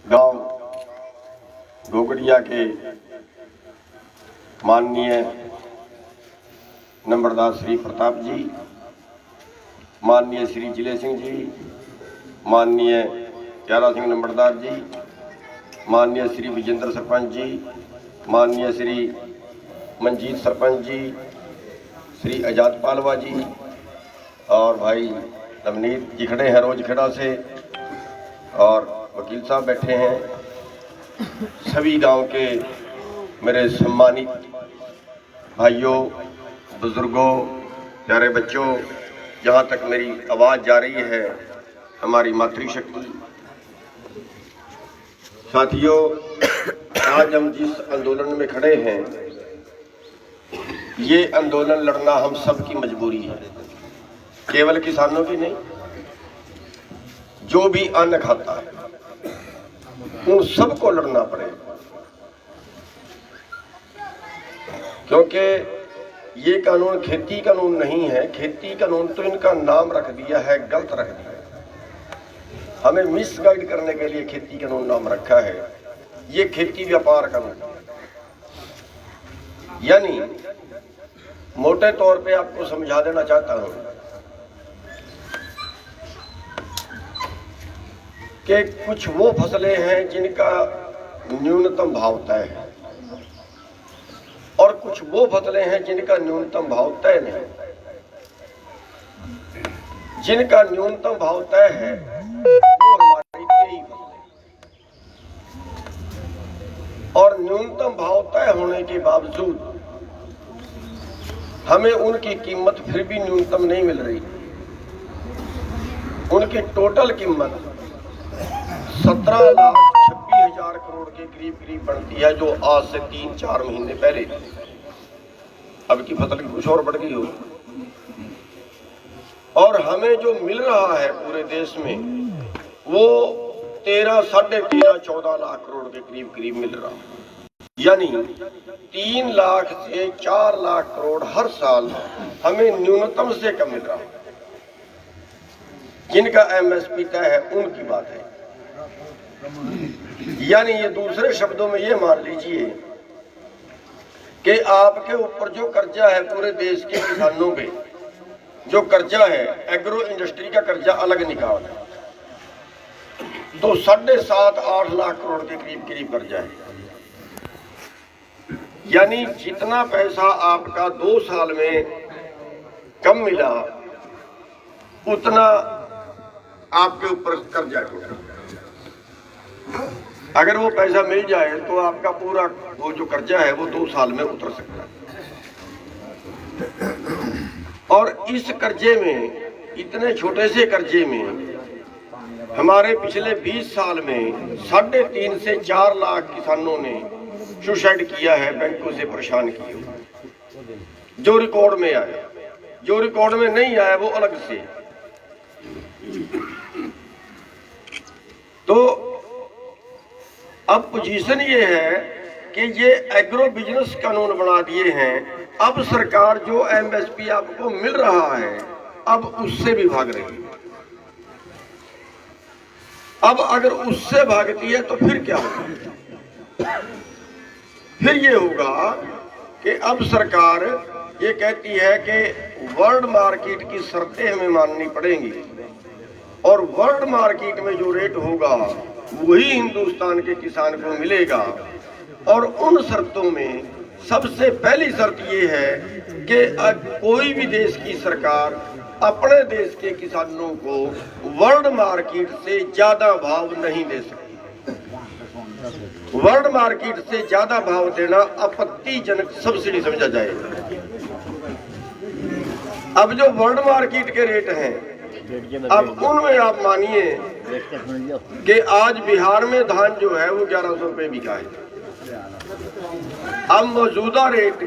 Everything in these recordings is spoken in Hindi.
गांव घोगड़िया के माननीय नंबरदार श्री प्रताप जी, माननीय श्री जिले सिंह जी, माननीय प्यारा सिंह नंबरदार जी, माननीय श्री विजेंद्र सरपंच जी, माननीय श्री मंजीत सरपंच जी, श्री आजाद पालवा जी और भाई नवनीत जी खड़े हैं रोज खेड़ा से, और वकील साहब बैठे हैं। सभी गांव के मेरे सम्मानित भाइयों, बुजुर्गों, प्यारे बच्चों, जहाँ तक मेरी आवाज़ जा रही है, हमारी मातृशक्ति साथियों, आज हम जिस आंदोलन में खड़े हैं, ये आंदोलन लड़ना हम सब की मजबूरी है, केवल किसानों की नहीं। जो भी अन्न खाता है उन सबको लड़ना पड़ेगा, क्योंकि ये कानून खेती कानून नहीं है। खेती कानून तो इनका नाम रख दिया है, गलत रख दिया है। हमें मिसगाइड करने के लिए खेती कानून नाम रखा है। ये खेती व्यापार कानून, यानी मोटे तौर पे आपको समझा देना चाहता हूं कि कुछ वो फसलें हैं जिनका न्यूनतम भाव तय है और कुछ वो फसलें हैं जिनका न्यूनतम भाव तय नहीं। जिनका न्यूनतम भाव तय है वो हमारी यही फसलें, और न्यूनतम भाव तय होने के बावजूद हमें उनकी कीमत फिर भी न्यूनतम नहीं मिल रही। उनकी टोटल कीमत 17,26,000 करोड़ के करीब बनती है, जो आज से 3-4 महीने पहले थी। अब की फसल कुछ और बढ़ गई हो, और हमें जो मिल रहा है पूरे देश में वो 13, 13.5, 14 लाख करोड़ के करीब मिल रहा है। यानी 3 लाख से 4 लाख करोड़ हर साल हमें न्यूनतम से कम मिल रहा है। जिनका एमएसपी तय है उनकी बात है। यानी ये दूसरे शब्दों में ये मान लीजिए कि आपके ऊपर जो कर्जा है पूरे देश के किसानों पे, जो कर्जा है एग्रो इंडस्ट्री का कर्जा अलग निकाल है, तो 7.5-8 लाख करोड़ के करीब कर्जा है। यानी जितना पैसा आपका 2 साल में कम मिला उतना आपके ऊपर कर्जा है। अगर वो पैसा मिल जाए तो आपका पूरा वो जो कर्जा है वो 2 साल में उतर सकता है। और इस कर्जे में, इतने छोटे से कर्जे में हमारे पिछले 20 साल में 3.5 से 4 लाख किसानों ने सुसाइड किया है, बैंकों से परेशान किए। जो रिकॉर्ड में आया, जो रिकॉर्ड में नहीं आया वो अलग से। तो अब पोजीशन ये है कि ये एग्रो बिजनेस कानून बना दिए हैं। अब सरकार जो एमएसपी आपको मिल रहा है अब उससे भी भाग रही है। अब अगर उससे भागती है तो फिर क्या होगा? फिर ये होगा कि अब सरकार ये कहती है कि वर्ल्ड मार्केट की शर्तें हमें माननी पड़ेंगी, और वर्ल्ड मार्केट में जो रेट होगा वही हिंदुस्तान के किसान को मिलेगा। और उन शर्तों में सबसे पहली शर्त ये है कि कोई भी देश की सरकार अपने देश के किसानों को वर्ल्ड मार्केट से ज्यादा भाव नहीं दे सकती। वर्ल्ड मार्केट से ज्यादा भाव देना आपत्तिजनक सब्सिडी समझा जाएगा। अब जो वर्ल्ड मार्केट के रेट हैं, अब उनमें आप मानिए कि आज बिहार में धान जो है वो 1100 रुपये बिका है। अब मौजूदा रेट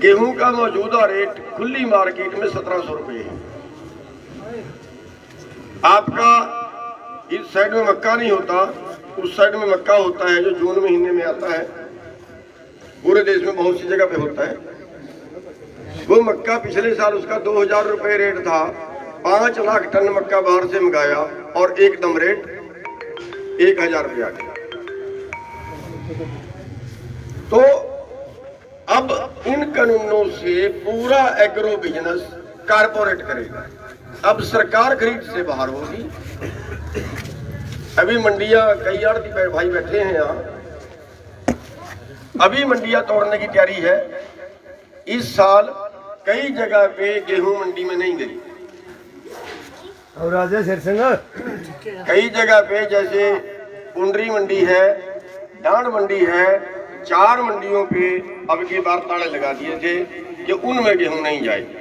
गेहूं का मौजूदा रेट खुली मार्केट में 1700 रुपये है। आपका इस साइड में मक्का नहीं होता, उस साइड में मक्का होता है जो जून महीने में आता है। पूरे देश में बहुत सी जगह पे होता है। वो मक्का पिछले साल उसका 2000 रुपये रेट था। 5 लाख टन मक्का बाहर से मंगाया और एकदम रेट 1000 रुपया आ गया। तो अब इन कानूनों से पूरा एग्रो बिजनेस कारपोरेट करेगा। अब सरकार खरीद से बाहर होगी। अभी मंडियां, कई आड़ती भाई बैठे हैं यहाँ, अभी मंडियां तोड़ने की तैयारी है। इस साल कई जगह पे गेहूं मंडी में नहीं गई, और राजा सिरसिंह कई जगह पे जैसे पुंडरी मंडी है, डांड मंडी है, 4 मंडियों पे अब की बार ताले लगा दिए थे कि उनमें गेहूं नहीं जाएगी।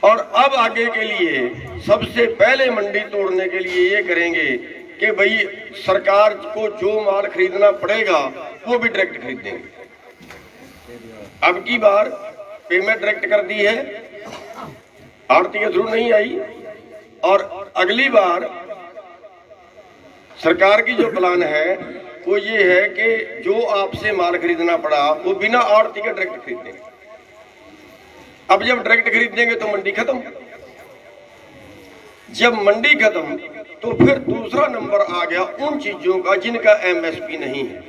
और अब आगे के लिए सबसे पहले मंडी तोड़ने के लिए ये करेंगे कि भाई सरकार को जो माल खरीदना पड़ेगा वो भी डायरेक्ट खरीद देंगे। अब की बार पेमेंट डायरेक्ट कर दी है, आड़ती के थ्रू नहीं आई। और अगली बार सरकार की जो प्लान है वो ये है कि जो आपसे माल खरीदना पड़ा वो बिना आड़ती के डायरेक्ट खरीद देंगे। अब जब डायरेक्ट खरीद देंगे तो मंडी खत्म। जब मंडी खत्म तो फिर दूसरा नंबर आ गया उन चीजों का जिनका एमएसपी नहीं है।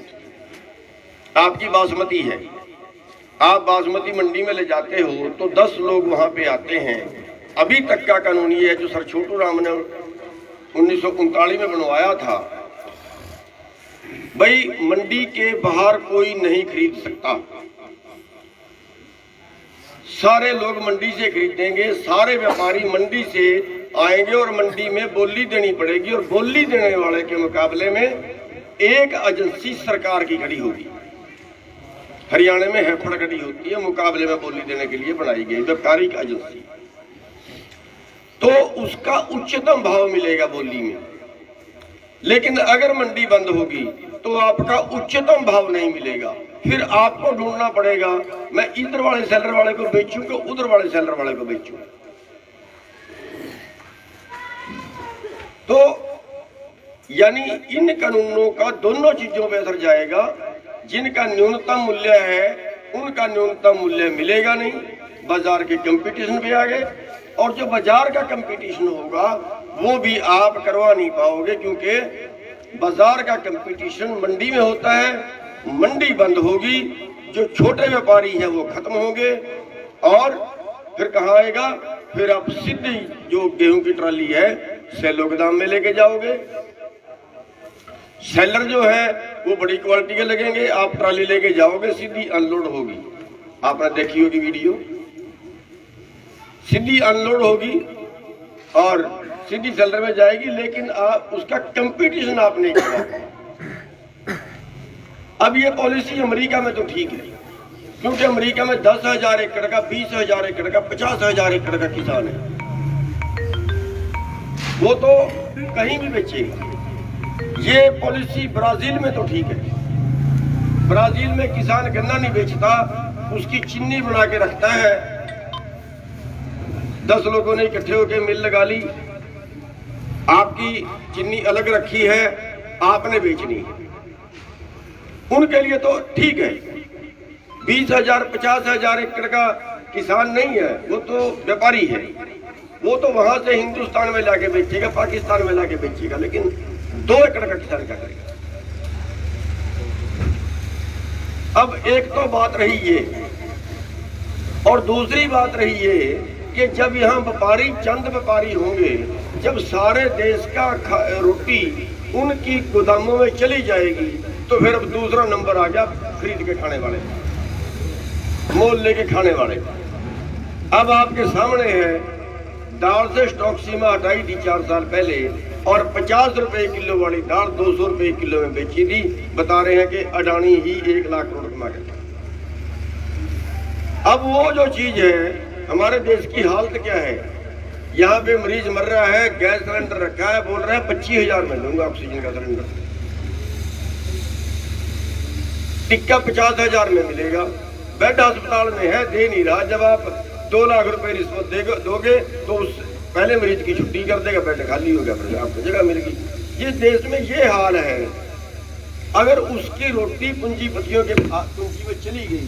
आपकी बासमती है, आप बासमती मंडी में ले जाते हो तो 10 लोग वहां पे आते हैं। अभी तक का कानून ये है जो सर छोटू राम ने 1939 में बनवाया था, भाई मंडी के बाहर कोई नहीं खरीद सकता। सारे लोग मंडी से खरीदेंगे, सारे व्यापारी मंडी से आएंगे और मंडी में बोली देनी पड़ेगी। और बोली देने वाले के मुकाबले में एक एजेंसी सरकार की खड़ी होगी। हरियाणा में हैफड़ खड़ी होती है, मुकाबले में बोली देने के लिए बनाई गई व्यापारिक एजेंसी। तो उसका उच्चतम भाव मिलेगा बोली में। लेकिन अगर मंडी बंद होगी तो आपका उच्चतम भाव नहीं मिलेगा। फिर आपको ढूंढना पड़ेगा मैं इधर वाले सेलर वाले को बेचूं कि उधर वाले सेलर वाले को बेचूं। तो यानी इन कानूनों का दोनों चीजों पे असर जाएगा। जिनका न्यूनतम मूल्य है उनका न्यूनतम मूल्य मिलेगा नहीं, बाजार के कंपटीशन पे आ गए। और जो बाजार का कंपटीशन होगा वो भी आप करवा नहीं पाओगे, क्योंकि बाजार का कंपटीशन मंडी में होता है। मंडी बंद होगी, जो छोटे व्यापारी हैं वो खत्म होंगे। और फिर कहाँ आएगा? फिर आप सीधी जो गेहूं की ट्राली है सेलो गोदाम में लेके जाओगे। सेलर जो है वो बड़ी क्वालिटी के लगेंगे, आप ट्राली लेके जाओगे, सीधी अनलोड होगी। आपने देखी होगी वीडियो, सीधी अनलोड होगी और सीधी सेलर में जाएगी, लेकिन आप उसका कंपटीशन आप नहीं करवाओगे। अब ये पॉलिसी अमेरिका में तो ठीक है, क्योंकि अमेरिका में 10,000 एकड़ का, 20,000 एकड़ का, 50,000 एकड़ का किसान है, वो तो कहीं भी बेचेगा। ये पॉलिसी ब्राजील में तो ठीक है। ब्राजील में किसान गन्ना नहीं बेचता, उसकी चीनी बना के रखता है। 10 लोगों ने इकट्ठे होकर मिल लगा ली, आपकी चीनी अलग रखी है, आपने बेचनी है। उनके लिए तो ठीक है। 20,000 50,000 एकड़ का किसान नहीं है, वो तो व्यापारी है। वो तो वहां से हिंदुस्तान में लाके बेचेगा, पाकिस्तान में लाके बेचेगा, लेकिन 2 एकड़ का किसान क्या करेगा? अब एक तो बात रही ये, और दूसरी बात रही ये कि जब यहाँ व्यापारी चंद व्यापारी होंगे, जब सारे देश का रोटी उनकी गोदामों में चली जाएगी, तो फिर अब दूसरा नंबर आ गया खरीद के खाने वाले, मोल लेके खाने वाले। अब आपके सामने है, दाल से स्टॉक सीमा हटाई थी 4 साल पहले, और 50 रुपए किलो वाली दाल 200 रुपए किलो में बेची थी। बता रहे हैं कि अडानी ही 1 लाख करोड़ कमा के। अब वो जो चीज है, हमारे देश की हालत क्या है? यहाँ पे मरीज मर रहा है, गैस सिलेंडर रखा है, बोल रहा है 25,000 में लूंगा ऑक्सीजन का सिलेंडर। टिक्का 50,000 में मिलेगा, बेड अस्पताल में है, दे नहीं रहा। जब आप 2 लाख रुपए रिश्वत दोगे तो उस पहले मरीज की छुट्टी कर देगा, बेड खाली हो गया, फिर आपको जगह मिल गई। ये देश में ये हाल है। अगर उसकी रोटी पूंजीपतियों के पूंजी में चली गई,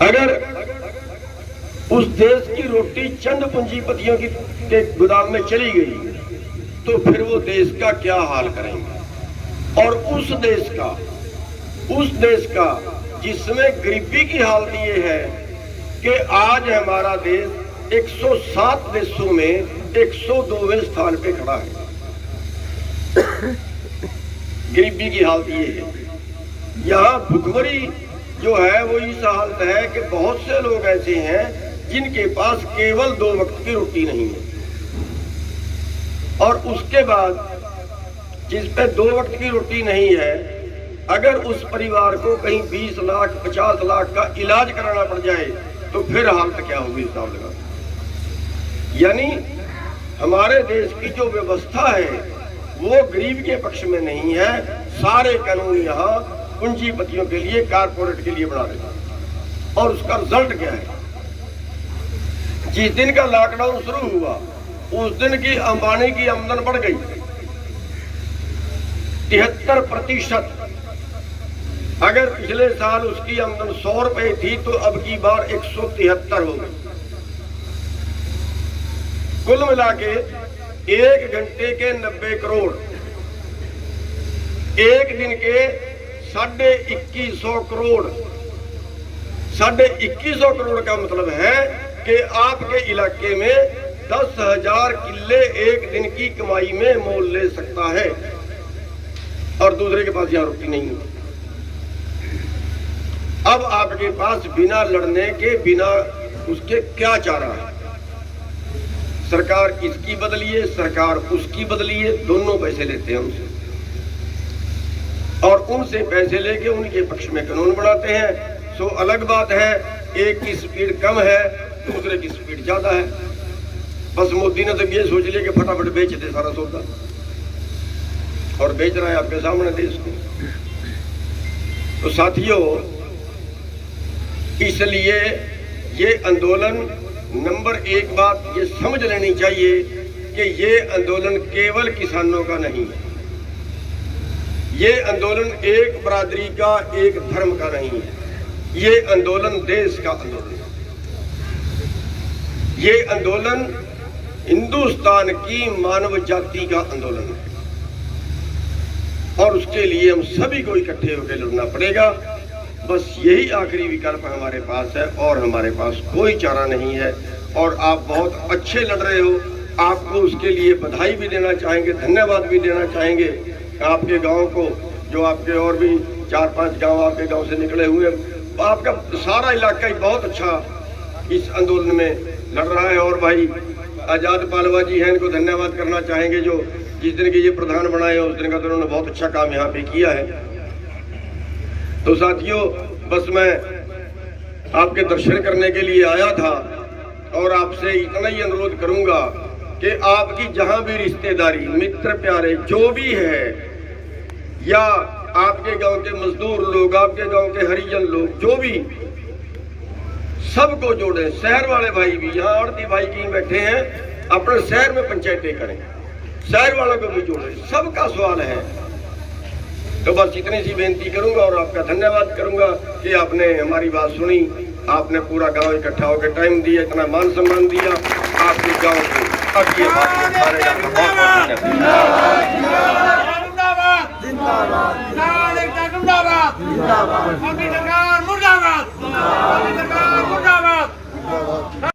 अगर उस देश की रोटी चंद पूंजीपतियों की के गोदाम में चली गई तो फिर वो देश का क्या हाल करेंगे। और उस देश का जिसमें गरीबी की हालत ये है कि आज हमारा देश 107 देशों में 102वें स्थान पे खड़ा है। गरीबी की हालत ये है। यहाँ भुखमरी जो है वो इस हालत है कि बहुत से लोग ऐसे हैं जिनके पास केवल 2 वक्त की रोटी नहीं है। और उसके बाद जिस पे 2 वक्त की रोटी नहीं है, अगर उस परिवार को कहीं 20 लाख 50 लाख का इलाज कराना पड़ जाए तो फिर हालत क्या होगी हिसाब लगा। यानी हमारे देश की जो व्यवस्था है वो गरीब के पक्ष में नहीं है। सारे कानून यहाँ पूंजीपतियों के लिए, कारपोरेट के लिए बना रहे हैं। और उसका रिजल्ट क्या है? जिस दिन का लॉकडाउन शुरू हुआ उस दिन की अंबानी की आमदन बढ़ गई 73%। अगर पिछले साल उसकी आमदन 100 रुपए थी तो अब की बार 173 हो गई। कुल मिला के 1 घंटे के 90 करोड़, एक दिन के 2150 करोड़। 2150 करोड़ का मतलब है कि आपके इलाके में 10,000 किले एक दिन की कमाई में मोल ले सकता है और दूसरे के पास यहाँ रोटी नहीं है। अब आपके पास बिना लड़ने के, बिना उसके क्या चारा है? सरकार इसकी बदलिए, सरकार उसकी बदलिए, दोनों पैसे लेते हैं उनसे और उनसे पैसे लेके उनके पक्ष में कानून बनाते हैं। सो अलग बात है, एक की स्पीड कम है, दूसरे की स्पीड ज्यादा है। बस मोदी ने तो ये सोच लिया कि फटाफट बेच दे सारा सौदा, और बेच रहा है आपके सामने देश को। तो साथियों, इसलिए ये आंदोलन, नंबर 1 बात ये समझ लेनी चाहिए कि ये आंदोलन केवल किसानों का नहीं है। ये आंदोलन एक बरादरी का, एक धर्म का नहीं है। ये आंदोलन देश का आंदोलन है। ये आंदोलन हिंदुस्तान की मानव जाति का आंदोलन है और उसके लिए हम सभी को इकट्ठे होकर लड़ना पड़ेगा। बस यही आखिरी विकल्प हमारे पास है और हमारे पास कोई चारा नहीं है। और आप बहुत अच्छे लड़ रहे हो, आपको उसके लिए बधाई भी देना चाहेंगे, धन्यवाद भी देना चाहेंगे। आपके गांव को, जो आपके और भी 4-5 गांव आपके गांव से निकले हुए, आपका सारा इलाका ही बहुत अच्छा इस आंदोलन में लड़ रहा है। और भाई आजाद पालवा जी हैं, इनको धन्यवाद करना चाहेंगे जो जिस दिन के ये प्रधान बनाए उस दिन का तो उन्होंने बहुत अच्छा काम यहाँ पे किया है। तो साथियों, बस मैं आपके दर्शन करने के लिए आया था और आपसे इतना ही अनुरोध करूंगा कि आपकी जहां भी रिश्तेदारी, मित्र प्यारे जो भी है, या आपके गांव के मजदूर लोग, आपके गांव के हरिजन लोग, जो भी, सबको जोड़े। शहर वाले भाई भी, यहाँ आड़ती भाई की बैठे हैं, अपने शहर में पंचायतें करें, शहर वालों को भी जोड़े, सबका सवाल है। तो बस इतनी सी बेनती करूंगा और आपका धन्यवाद करूंगा कि आपने हमारी बात सुनी, आपने पूरा गांव इकट्ठा होकर टाइम दिया, इतना मान सम्मान दिया। आपके गांव को आगे मुर्दाबाद।